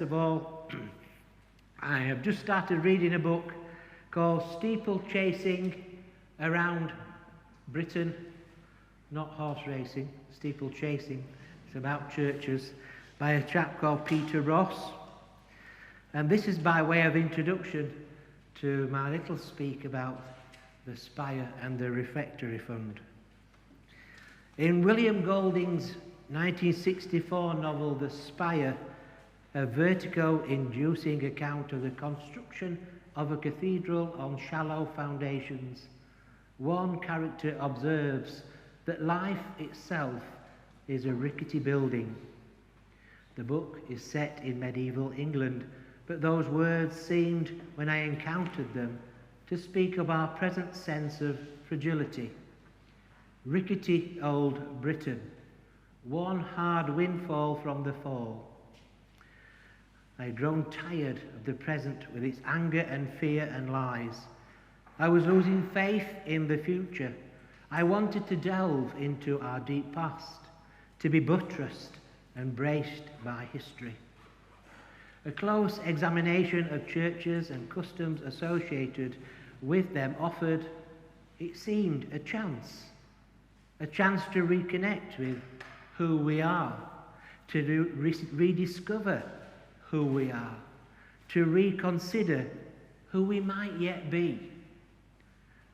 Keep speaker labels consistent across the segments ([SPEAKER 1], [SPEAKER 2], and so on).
[SPEAKER 1] first of all, I have just started reading a book called Steeple Chasing Around Britain, not horse racing, steeple chasing. It's about churches, by a chap called Peter Ross. And this is by way of introduction to my little speak about the Spire and the Refectory Fund. In William Golding's 1964 novel, The Spire, a vertigo-inducing account of the construction of a cathedral on shallow foundations, one character observes that life itself is a rickety building. The book is set in medieval England, but those words seemed, when I encountered them, to speak of our present sense of fragility. Rickety old Britain, one hard windfall from the fall. I had grown tired of the present with its anger and fear and lies. I was losing faith in the future. I wanted to delve into our deep past, to be buttressed and braced by history. A close examination of churches and customs associated with them offered, it seemed, a chance to reconnect with who we are, to rediscover who we are, to reconsider who we might yet be.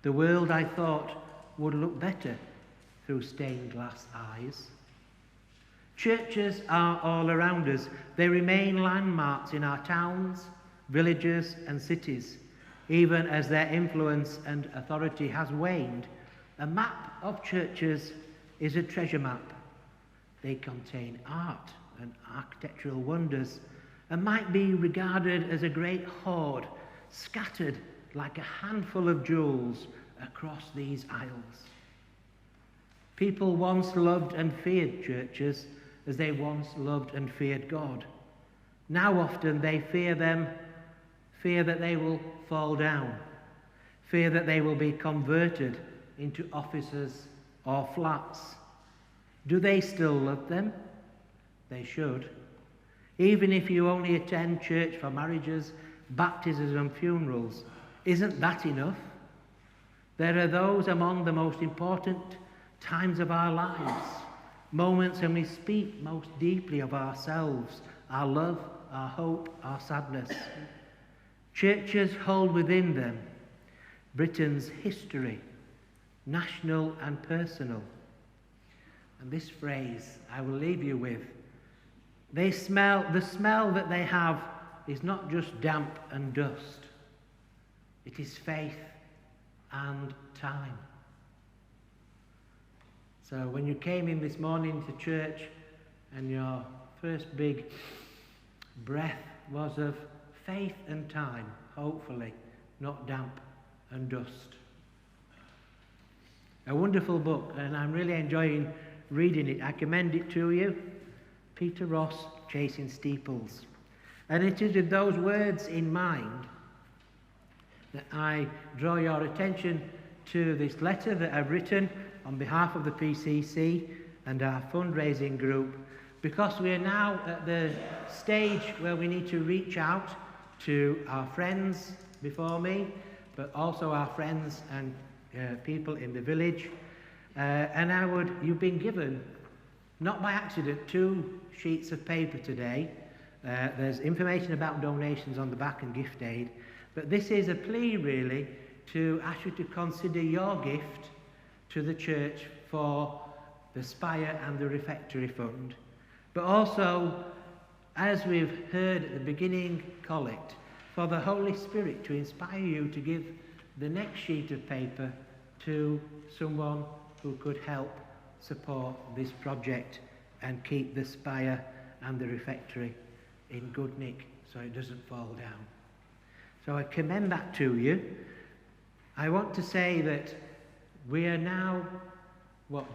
[SPEAKER 1] The world, I thought, would look better through stained glass eyes. Churches are all around us. They remain landmarks in our towns, villages and cities, even as their influence and authority has waned. A map of churches is a treasure map. They contain art and architectural wonders and might be regarded as a great hoard scattered like a handful of jewels across these aisles. People once loved and feared churches as they once loved and feared God. Now often they fear them, fear that they will fall down, fear that they will be converted into offices or flats. Do they still love them? They should. Even if you only attend church for marriages, baptisms and funerals, isn't that enough? There are those among the most important times of our lives, moments when we speak most deeply of ourselves, our love, our hope, our sadness. Churches hold within them Britain's history, national and personal. And this phrase I will leave you with. The smell that they have is not just damp and dust. It is faith and time. So when you came in this morning to church and your first big breath was of faith and time, hopefully, not damp and dust. A wonderful book, and I'm really enjoying reading it. I commend it to you. Peter Ross, Chasing Steeples. And it is with those words in mind that I draw your attention to this letter that I've written on behalf of the PCC and our fundraising group, because we are now at the stage where we need to reach out to our friends before me, but also our friends and people in the village. You've been given, not by accident, 2 sheets of paper today. There's information about donations on the back and gift aid, but this is a plea really to ask you to consider your gift to the church for the Spire and the Refectory Fund. But also, as we've heard at the beginning, collect for the Holy Spirit to inspire you to give the next sheet of paper to someone who could help support this project and keep the Spire and the Refectory in good nick so it doesn't fall down. So I commend that to you. I want to say that we are now,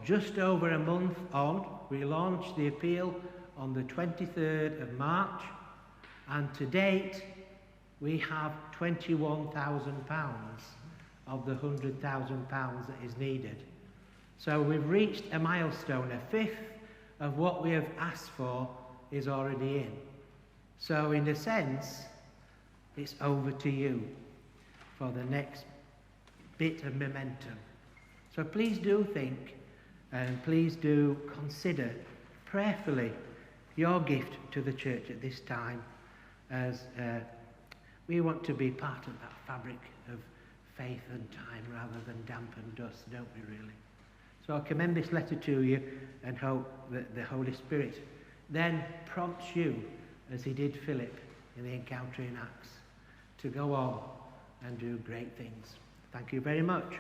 [SPEAKER 1] just over a month on. We launched the appeal on the 23rd of March, and to date we have £21,000 of the £100,000 that is needed. So we've reached a milestone. A fifth of what we have asked for is already in. So in a sense, it's over to you for the next bit of momentum. So please do think, and please do consider prayerfully your gift to the church at this time, as we want to be part of that fabric of faith and time rather than damp and dust, don't we really? So I commend this letter to you and hope that the Holy Spirit then prompts you, as he did Philip in the encounter in Acts, to go on and do great things. Thank you very much.